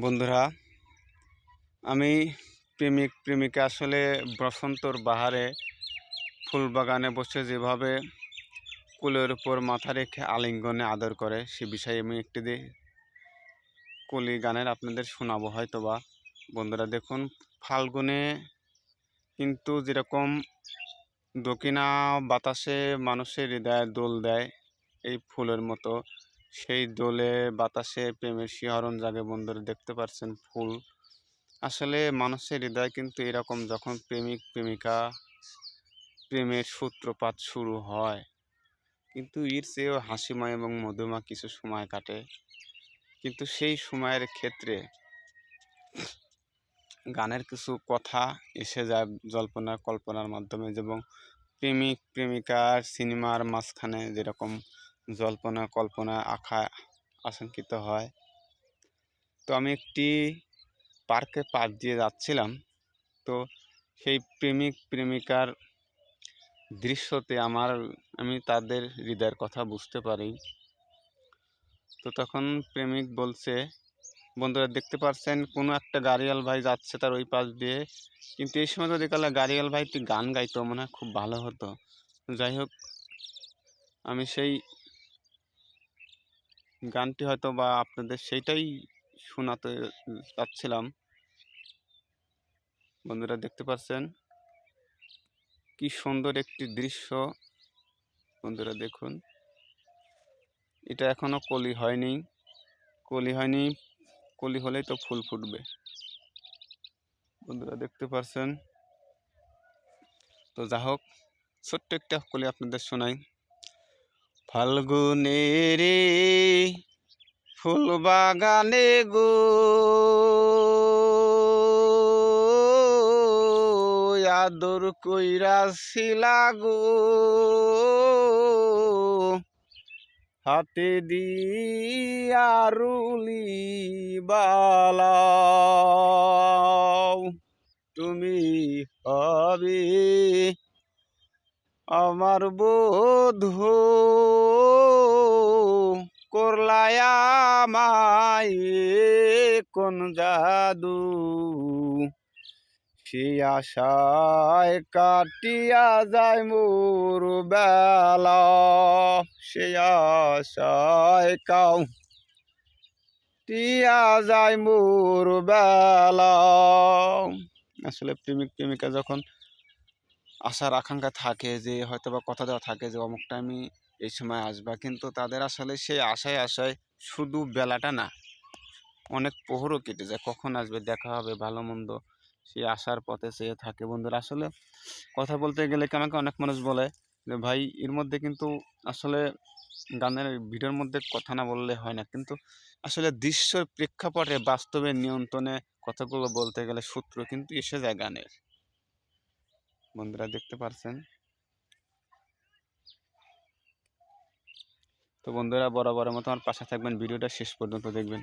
বন্ধুরা, আমি প্রেমিক প্রেমিকা আসলে বসন্তর বাহারে ফুল বাগানে বসে যেভাবে কুলের উপর মাথা রেখে আলিঙ্গনে আদর করে সে বিষয়ে আমি একটি কলি গানের আপনাদের শোনাবো হয়তোবা। বন্ধুরা দেখুন, ফাল্গুনে কিন্তু যেরকম দক্ষিণা বাতাসে মানুষের হৃদয়ে দোল দেয় এই ফুলের মতো, সেই দোলে বাতাসে প্রেমের শিহরণ জাগে। বন্ধুরা দেখতে পাচ্ছেন ফুল আসলে মানুষের হৃদয় কিন্তু এরকম, যখন প্রেমিক প্রেমিকা প্রেমের সূত্রপাত শুরু হয় কিন্তু এর চেয়েও হাসিময় এবং মধুময় কিছু সময় কাটে। কিন্তু সেই সময়ের ক্ষেত্রে গানের কিছু কথা এসে যায় জল্পনা কল্পনার মাধ্যমে, এবং প্রেমিক প্রেমিকার সিনেমার মাঝখানে যেরকম জল্পনা কল্পনা আঁকা আশঙ্কিত হয়। তো আমি একটি পার্কে পাশ দিয়ে যাচ্ছিলাম, তো সেই প্রেমিক প্রেমিকার দৃশ্যতে আমি তাদের হৃদয়ের কথা বুঝতে পারি। তো তখন প্রেমিক বলছে, বন্ধুরা দেখতে পাচ্ছেন কোনো একটা গাড়িয়াল ভাই যাচ্ছে তার ওই পাশ দিয়ে, কিন্তু এই সময় যদি কালে গাড়িয়াল ভাই একটি গান গাইতো মনে হয় খুব ভালো হতো। যাই হোক, আমি সেই গানটি হয়তো বা আপনাদের সেইটাই শোনাতে চাচ্ছিলাম। বন্ধুরা দেখতে পাচ্ছেন কি সুন্দর একটি দৃশ্য। বন্ধুরা দেখুন, এটা এখনো কলি হয়নি, কলি হলেই তো ফুল ফুটবে। বন্ধুরা দেখতে পাচ্ছেন। তো যা হোক, ছোট্ট একটা কলি আপনাদের শোনাই। ফাল্গুনের ফুল বাগানে গো, আদর কইরাছিলা গো, হাতে দিয়া রুলি বালাও, তুমি হবে আমার বধূ, করলায় আমায় কোন জাদু, সে আশায় কাটিয়া যায় মোর বেলা, সে আশায় কাটিয়া যায় মোর বেলা। আসলে প্রেমিক প্রেমিকা যখন আশার আকাঙ্ক্ষা থাকে, যে হয়তো বা কথা দেওয়া থাকে যে অমুক টাইমে এই সময় আসবা, কিন্তু তাদের আসলে সেই আশায় আশায় শুধু বেলাটা না, অনেক প্রহরও কেটে যায়, কখন আসবে দেখা হবে ভালো মন্দ সেই আশার পথে চেয়ে থাকে। বন্ধুরা আসলে কথা বলতে গেলে কি আমাকে অনেক মানুষ বলে যে ভাই এর মধ্যে কিন্তু আসলে গানের ভিডিওর মধ্যে কথা না বললে হয় না, কিন্তু আসলে দৃশ্যর প্রেক্ষাপটে বাস্তবের নিয়ন্ত্রণে কথাগুলো বলতে গেলে সূত্র কিন্তু এসে যায় গানের। বন্ধুরা দেখতে পারছেন। তো বন্ধুরা বরাবরের মতো আমার পাশে থাকবেন, ভিডিওটা শেষ পর্যন্ত দেখবেন।